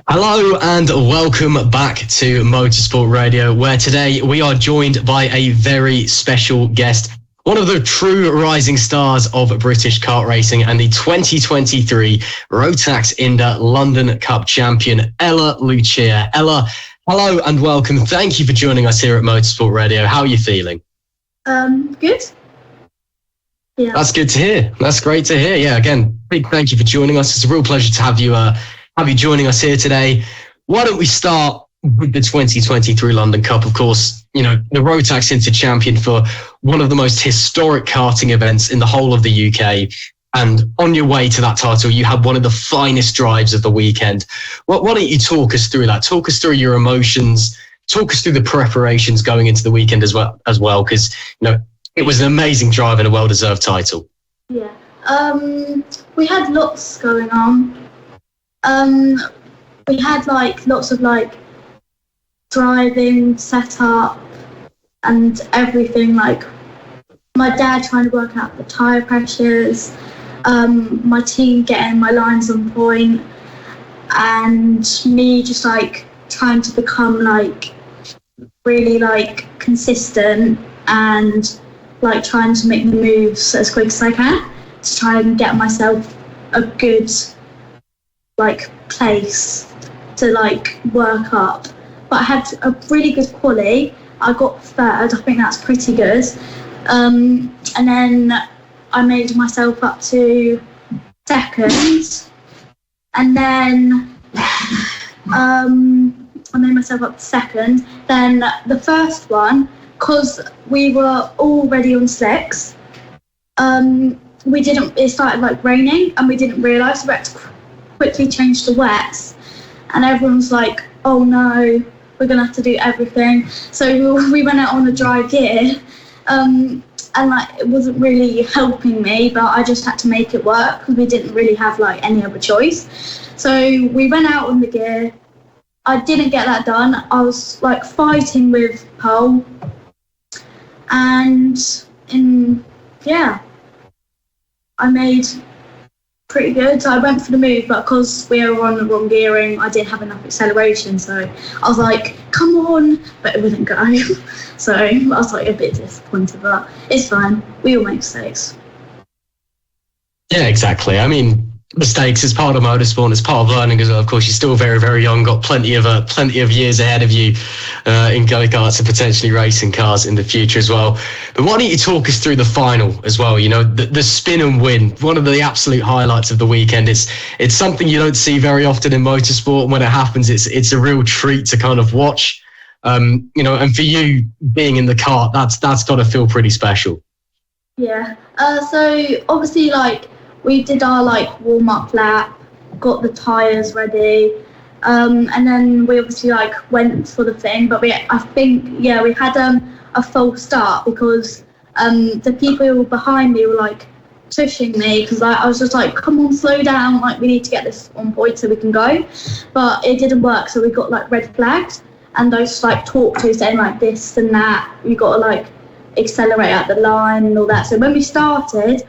Hello and welcome back to Motorsport Radio, where today we are joined by a very special guest, one of the true rising stars of British kart racing and the 2023 Rotax Indy London Cup champion, Ella Lucia. Ella, hello and welcome. Thank you for joining us here at Motorsport Radio. How are you feeling? Good. Yeah. That's good to hear. That's great to hear. Yeah, again, big thank you for joining us. It's a real pleasure to have you joining us here today. Why don't we start with the 2023 London Cup? Of course, you know, the Rotax Indy champion for one of the most historic karting events in the whole of the UK. And on your way to that title, you had one of the finest drives of the weekend. Why don't you talk us through that? Talk us through your emotions. Talk us through the preparations going into the weekend as well, because, you know, it was an amazing drive and a well-deserved title. Yeah. We had lots going on. We had lots of driving, setup, and everything. Like my dad trying to work out the tyre pressures, my team getting my lines on point, and me just trying to become really consistent and trying to make the moves as quick as I can to try and get myself a good place to work up. But I had a really good quali. I got third. I think that's pretty good. And then I made myself up to second. And then I made myself up to second. Then the first one, because we were already on slicks, it started raining and we didn't realise, so we had to quickly change to wets, and everyone's like, oh no, we're gonna have to do everything. So we went out on a dry gear, and it wasn't really helping me, but I just had to make it work because we didn't really have any other choice. So we went out on the gear. I didn't get that done. I was fighting with pole, and I made pretty good. I went for the move, but because we were on the wrong gearing, I didn't have enough acceleration. So I was like, come on, but it wouldn't go. So I was a bit disappointed, but it's fine. We all make mistakes. Yeah, exactly. I mean, mistakes is part of motorsport, it's part of learning as well. Of course, you're still very, very young, got plenty of years ahead of you in go-karts and potentially racing cars in the future as well. But why don't you talk us through the final as well? You know, the spin and win, one of the absolute highlights of the weekend. It's something you don't see very often in motorsport, and when it happens, it's a real treat to kind of watch. You know, and for you being in the kart, that's got to feel pretty special. Yeah. So obviously, we did our warm-up lap, got the tyres ready, and then we obviously went for the thing. But we had a false start because the people who were behind me were pushing me, because I was just come on, slow down, we need to get this on point so we can go. But it didn't work, so we got red flagged, and those talked to saying this and that. You got to accelerate at the line and all that. So when we started,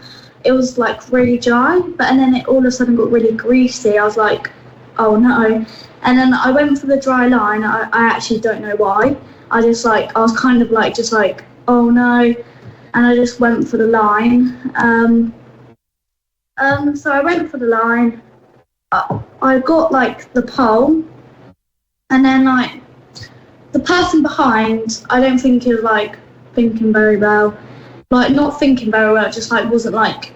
it was really dry, and then it all of a sudden got really greasy. I was like, oh no. And then I went for the dry line. I actually don't know why. I just I was kind of oh no. And I just went for the line. So I went for the line. I got the pole, and then the person behind, I don't think he was thinking very well. Not thinking very well, just wasn't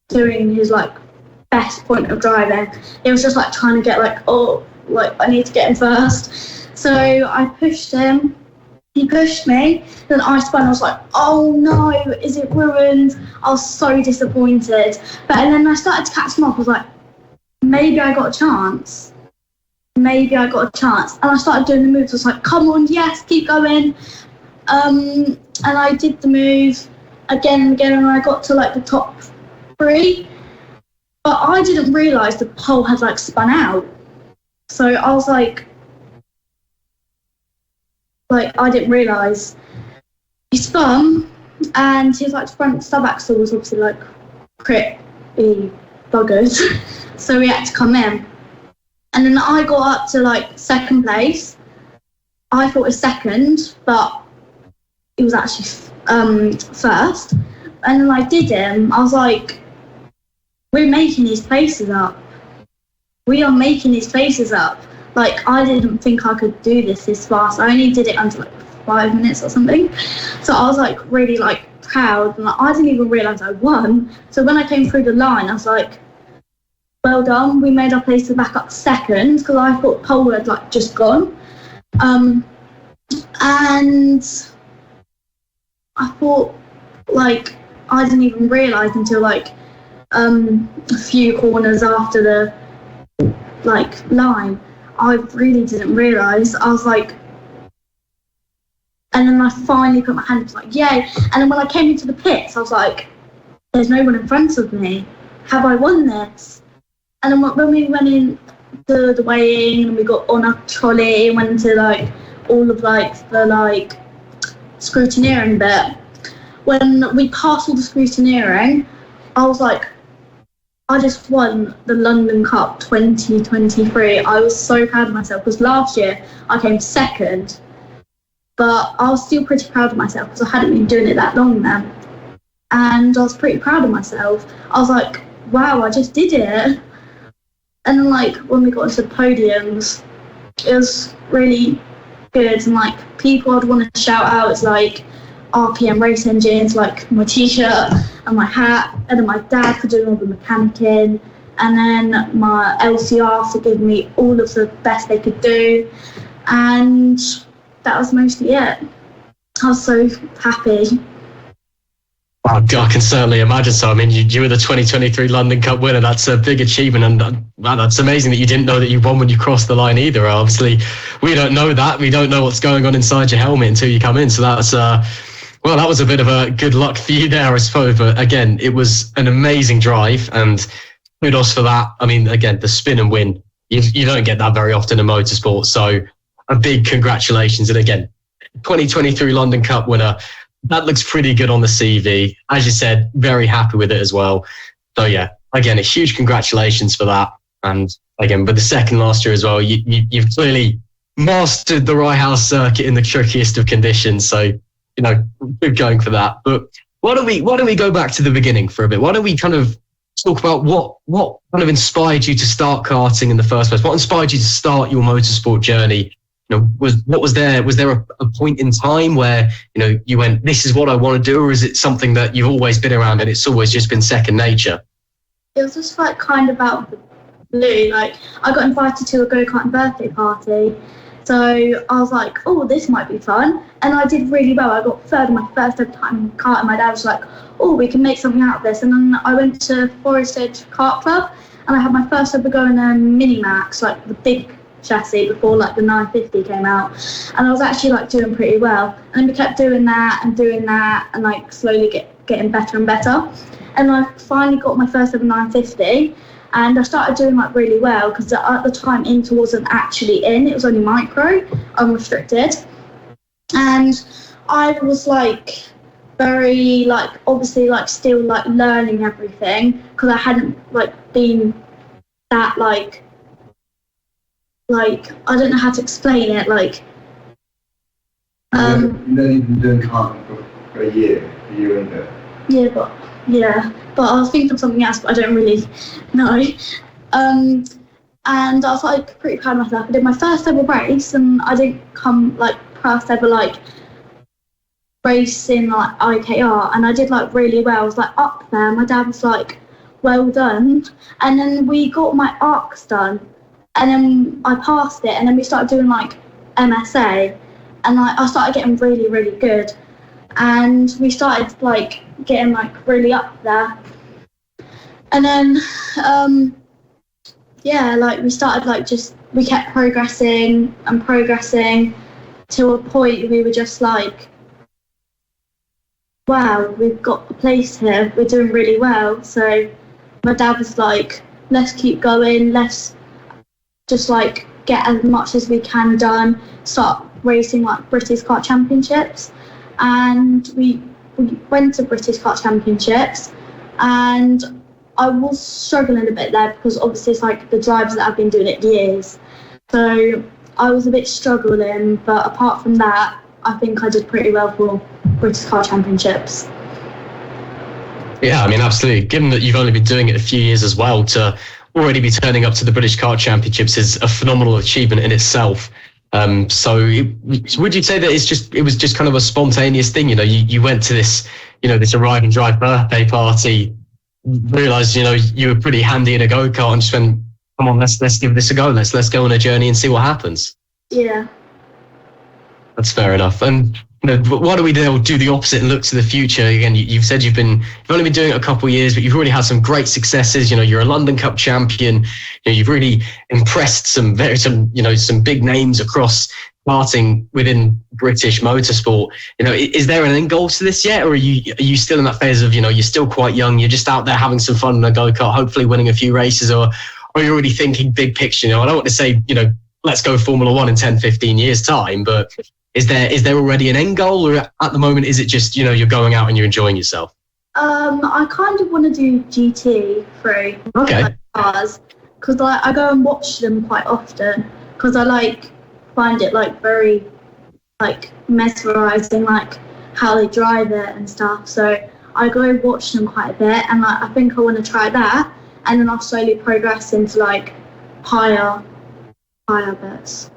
doing his best point of driving. It was just trying to get I need to get in first. So I pushed him, he pushed me, then I spun. I was oh no, is it ruined? I was so disappointed. But and then I started to catch him up. I was maybe I got a chance. And I started doing the moves. I was come on, yes, keep going. And I did the move again and again, and I got to the top 3, but I didn't realise the pole had spun out. So I was I didn't realise. He spun, and his front stub axle was obviously pretty buggered, so we had to come in. And then I got up to like second place. I thought it was second, but it was actually first. And then I did him. I was like, we're making these places up. We are making these places up. Like, I didn't think I could do this fast. I only did it under like 5 minutes or something. So I was like really like proud, and like, I didn't even realise I won. So when I came through the line, I was like, well done. We made our places back up second, because I thought pole had like just gone. And I thought, like, I didn't even realise until like a few corners after the like line. I really didn't realise. I was like, and then I finally put my hand up, like, yay. And then when I came into the pits, I was like, there's no one in front of me. Have I won this? And then when we went in to the weighing and we got on a trolley and went into like all of like the like scrutineering bit, when we passed all the scrutineering, I was like, I just won the London Cup 2023. I was so proud of myself, because last year I came second, but I was still pretty proud of myself because I hadn't been doing it that long then. And I was pretty proud of myself. I was like, wow, I just did it. And then like when we got to the podiums, it was really good. And like people I'd want to shout out is like RPM Race Engines, like my t-shirt and my hat, and then my dad for doing all the mechanicking, and then my LCR for giving me all of the best they could do. And that was mostly it. I was so happy. Wow, I can certainly imagine so. I mean, you were the 2023 London Cup winner. That's a big achievement, and that's amazing that you didn't know that you won when you crossed the line either. Obviously, we don't know that. We don't know what's going on inside your helmet until you come in. So that's, well, that was a bit of a good luck for you there, I suppose. But again, it was an amazing drive, and kudos for that. I mean, again, the spin and win, you don't get that very often in motorsport. So a big congratulations. And again, 2023 London Cup winner. That looks pretty good on the CV. As you said, very happy with it as well. So yeah, again, a huge congratulations for that. And again, with the second last year as well, you've clearly mastered the Rye House circuit in the trickiest of conditions. So, you know, good going for that. But why don't we go back to the beginning for a bit? Why don't we kind of talk about what kind of inspired you to start karting in the first place? What inspired you to start your motorsport journey? You know, was there a point in time where, you know, you went, this is what I want to do, or is it something that you've always been around and it's always just been second nature? It was just like kind of out of the blue. Like I got invited to a go-kart birthday party, so I was like, oh, this might be fun, and I did really well. I got third on my first ever time in kart, and my dad was like, oh, we can make something out of this. And then I went to Forest Edge Kart Club, and I had my first ever go in a Mini Max, like the big chassis before like the 950 came out, and I was actually like doing pretty well. And then we kept doing that and like slowly getting better and better. And I finally got my first ever 950, and I started doing like really well, because at the time Inter wasn't actually in, it was only micro, unrestricted. And I was like very like obviously like still like learning everything, because I hadn't like been that like I don't know how to explain it, like You've only been doing karting for a year and a bit. But I was thinking of something else, but I don't really know. And I was like pretty proud of myself. I did my first ever race, and I didn't come like first ever like race in like IKR, and I did like really well. I was like up there. My dad was like, well done. And then we got my arcs done, and then I passed it, and then we started doing like MSA, and I started getting really, really good, and we started like getting like really up there. And then like we started like we kept progressing to a point we were just like, wow, we've got a place here, we're doing really well. So my dad was like, let's keep going, let's just like get as much as we can done, start racing like British Kart Championships. And we went to British Kart Championships, and I was struggling a bit there because obviously it's like the drivers that have been doing it years. So I was a bit struggling, but apart from that, I think I did pretty well for British Car Championships. Yeah, I mean, absolutely. Given that you've only been doing it a few years as well, to already be turning up to the British Kart Championships is a phenomenal achievement in itself. Would you say that it was just kind of a spontaneous thing? You went to this, this arrive and drive birthday party, realised, you were pretty handy in a go-kart and just went, come on, let's give this a go. Let's go on a journey and see what happens. Yeah. That's fair enough. And why do we do the opposite and look to the future? Again, you've said you've only been doing it a couple of years, but you've already had some great successes. You're a London Cup champion. You've really impressed some big names across karting within British motorsport. Is there an end goal to this yet, or are you still in that phase of you're still quite young, you're just out there having some fun in a go-kart, hopefully winning a few races, or are you already thinking big picture? I don't want to say let's go Formula 1 in 10, 15 years time, but is there already an end goal, or at the moment is it just you're going out and you're enjoying yourself? I kind of want to do GT3 cars, because I go and watch them quite often, because I find it very mesmerizing, how they drive it and stuff. So I go watch them quite a bit, and I think I want to try that, and then I'll slowly progress into higher bits.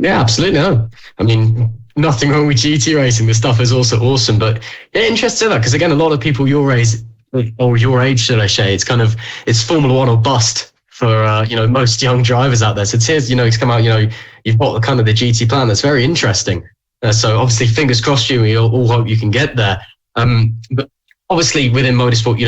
Yeah, absolutely. No, I mean, nothing wrong with GT racing. The stuff is also awesome, but interested in that, because again, a lot of people your age, should I say, it's Formula 1 or bust for most young drivers out there. So it's come out, you've got the kind of the GT plan. That's very interesting. So obviously, fingers crossed, we all hope you can get there. But obviously, within motorsport,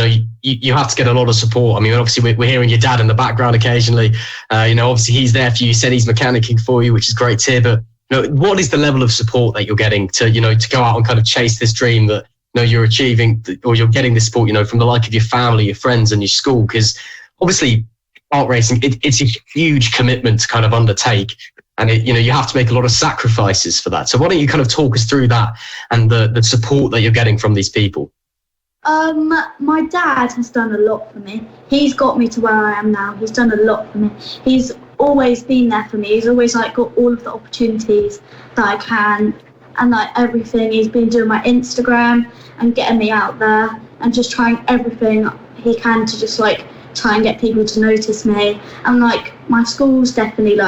you have to get a lot of support. I mean, obviously, we're hearing your dad in the background occasionally. Obviously, he's there for you. You said he's mechanicking for you, which is great to hear. But what is the level of support that you're getting to go out and kind of chase this dream that you're achieving, or you're getting this support, from the like of your family, your friends, and your school? Because obviously, kart racing, it's a huge commitment to kind of undertake. And you have to make a lot of sacrifices for that. So why don't you kind of talk us through that and the support that you're getting from these people? My dad has done a lot for me. He's got me to where I am now. He's done a lot for me. He's always been there for me. He's always got all of the opportunities that I can, and everything. He's been doing my Instagram and getting me out there and just trying everything he can to just try and get people to notice me. And my school's definitely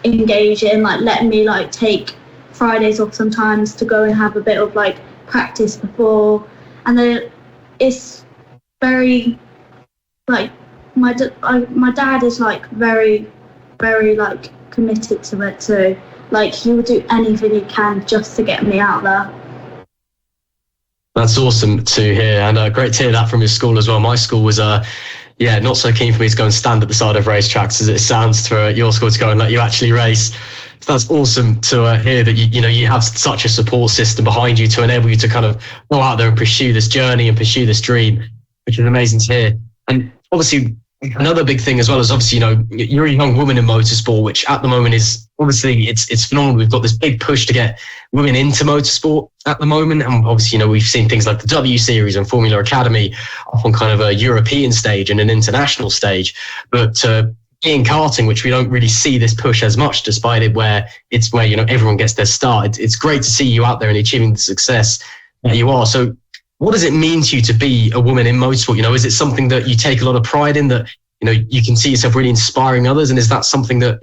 engaging, letting me take Fridays off sometimes to go and have a bit of practice before. And then it's very my dad is very, very committed to it too. He will do anything he can just to get me out there. That's awesome to hear, and great to hear that from your school as well. My school was not so keen for me to go and stand at the side of racetracks as it sounds for your school to go and let you actually race. So that's awesome to hear that you have such a support system behind you to enable you to kind of go out there and pursue this journey and pursue this dream, which is amazing to hear. And obviously, another big thing as well is obviously, you're a young woman in motorsport, which at the moment is obviously it's phenomenal. We've got this big push to get women into motorsport at the moment. And obviously, we've seen things like the W Series and Formula Academy on kind of a European stage and an international stage. But in karting, which we don't really see this push as much, despite it where everyone gets their start. It's great to see you out there and achieving the success that you are. So what does it mean to you to be a woman in motorsport? Is it something that you take a lot of pride in, that you can see yourself really inspiring others, and is that something that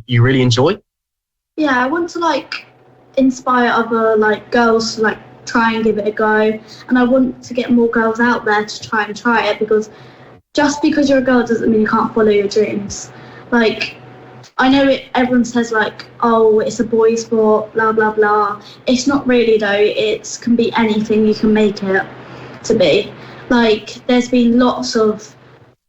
you really enjoy? Yeah, I want to inspire other girls to try and give it a go, and I want to get more girls out there to try it, because just because you're a girl doesn't mean you can't follow your dreams. I know everyone says oh, it's a boys' sport, blah blah blah. It's not really though. It can be anything you can make it to be. There's been lots of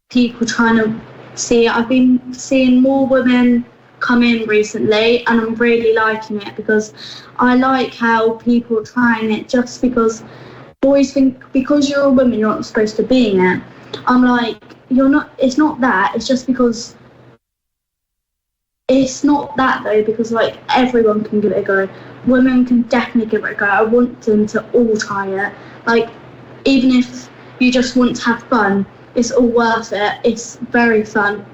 people trying to see it. I've been seeing more women come in recently, and I'm really liking it, because I like how people are trying it just because boys think because you're a woman you're not supposed to be in it. I'm you're not. It's not that. It's just because. It's not that though, because everyone can give it a go. Women can definitely give it a go. I want them to all try it. Even if you just want to have fun, it's all worth it. It's very fun.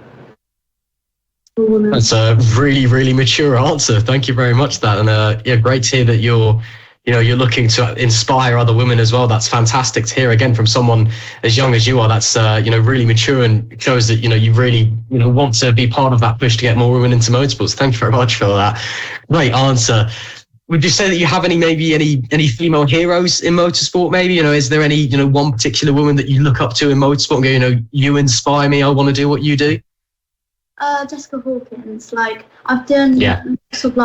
That's a really, really mature answer. Thank you very much for that. And yeah, great to hear that you're looking to inspire other women as well. That's fantastic to hear again from someone as young as you are. That's really mature and shows that you really want to be part of that push to get more women into motorsports. Thank you very much for that. Great answer. Would you say that you have any female heroes in motorsport? Maybe is there any one particular woman that you look up to in motorsport and go, you inspire me, I want to do what you do? Jessica Hawkins. Like, I've done lots of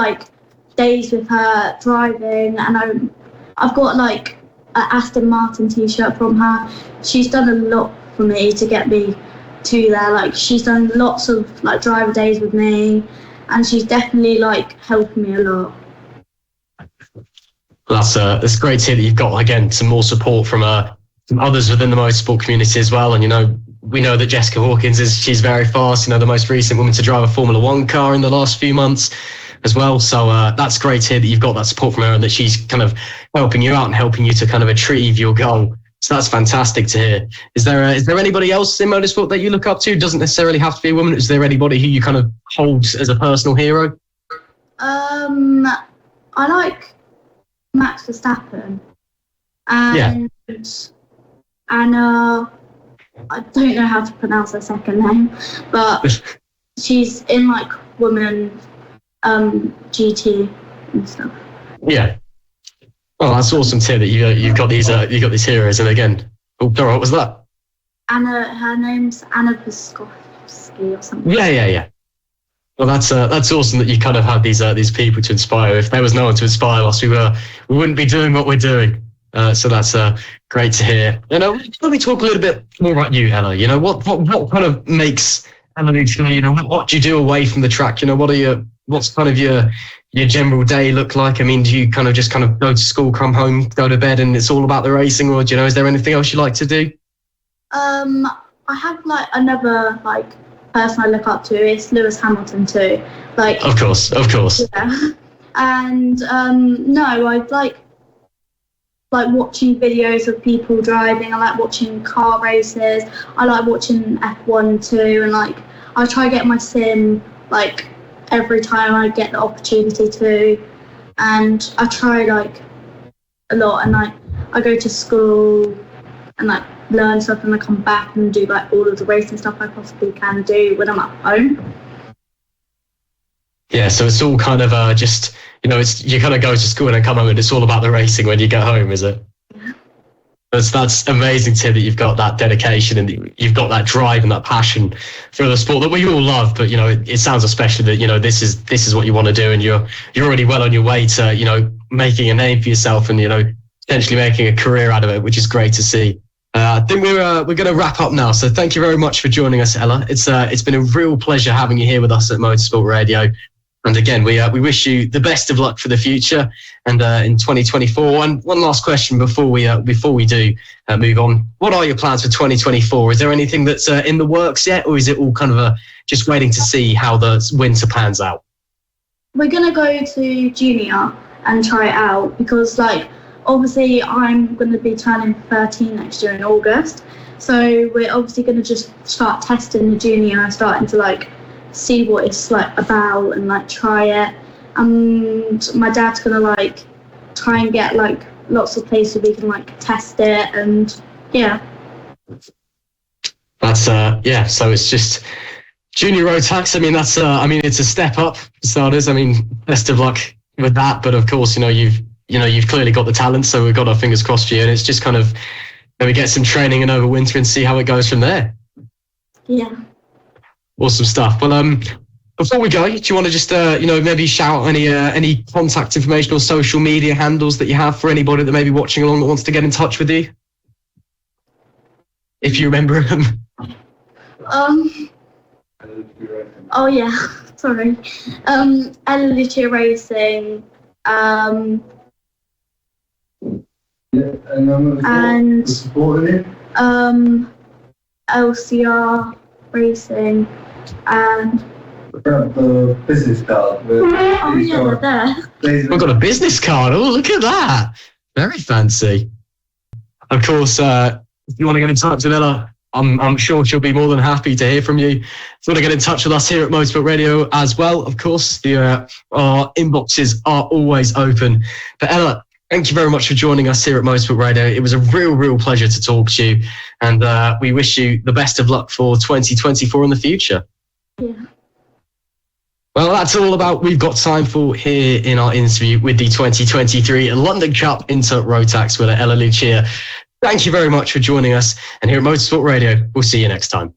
days with her driving, and I've got an Aston Martin t-shirt from her. She's done a lot for me to get me to there. She's done lots of driver days with me, and she's definitely helping me a lot. That's great to hear that you've got again some more support from others within the motorsport community as well. And we know that Jessica Hawkins she's very fast. The most recent woman to drive a Formula One car in the last few months as well. So that's great to hear that you've got that support from her and that she's kind of helping you out and helping you to kind of achieve your goal. So that's fantastic to hear. Is there anybody else in motorsport that you look up to? Doesn't necessarily have to be a woman. Is there anybody who you kind of hold as a personal hero? I like Max Verstappen, and Anna. I don't know how to pronounce her second name, but she's in women GT and stuff. Yeah. Oh, that's awesome to hear that you've got these heroes. And again, what was that? Anna. Her name's Anna Piskovsky or something. Yeah. Well, that's awesome that you kind of have these people to inspire. If there was no one to inspire us, we wouldn't be doing what we're doing. So that's great to hear. Let me talk a little bit more about you, Ella. What kind of makes Ella Lucia? What do you do away from the track? What's kind of your general day look like? I mean, do you kind of just go to school, come home, go to bed, and it's all about the racing, or is there anything else you like to do? I have another person I look up to. It's Lewis Hamilton too. Of course. Yeah. And no, I like watching videos of people driving. I like watching car races. I like watching F1 too, and I try to get my sim every time I get the opportunity to, and I try a lot, and I go to school and learn stuff, and I come back and do all of the racing stuff I possibly can do when I'm at home. Yeah, so it's all kind of just you kind of go to school and then come home, and it's all about the racing when you get home, is it? Yeah. That's amazing to hear that you've got that dedication and you've got that drive and that passion for the sport that we all love. But it sounds especially that this is what you want to do, and you're already well on your way to making a name for yourself and potentially making a career out of it, which is great to see. I think we're going to wrap up now. So thank you very much for joining us, Ella. It's been a real pleasure having you here with us at Motorsport Radio. And again, we wish you the best of luck for the future and in 2024. And one last question before we do move on. What are your plans for 2024? Is there anything that's in the works yet, or is it all kind of just waiting to see how the winter pans out? We're going to go to junior and try it out because obviously I'm going to be turning 13 next year in August. So we're obviously going to just start testing the junior, starting to see what it's about and try it. And my dad's gonna try and get lots of places we can test it, and that's so it's just junior road tax. I mean, that's it's a step up for starters. I mean, best of luck with that, but of course you've clearly got the talent, so we've got our fingers crossed for you, and it's just kind of maybe get some training in over winter and see how it goes from there. Yeah. Awesome stuff. Well, before we go, do you want to just, maybe shout out any contact information or social media handles that you have for anybody that may be watching along that wants to get in touch with you? If you remember them. Oh yeah, sorry. Ella Lucia Racing. And LCR Racing, and the business card. they're there. We've got a business card. Oh, look at that! Very fancy. Of course, if you want to get in touch with Ella, I'm sure she'll be more than happy to hear from you. If you want to get in touch with us here at Motorsport Radio as well, of course, our inboxes are always open. But Ella, thank you very much for joining us here at Motorsport Radio. It was a real pleasure to talk to you, and we wish you the best of luck for 2024 in the future. Yeah. Well, that's all about we've got time for here in our interview with the 2023 London Cup Inter Rotax winner Ella Lucia. Thank you very much for joining us, and here at Motorsport Radio, we'll see you next time.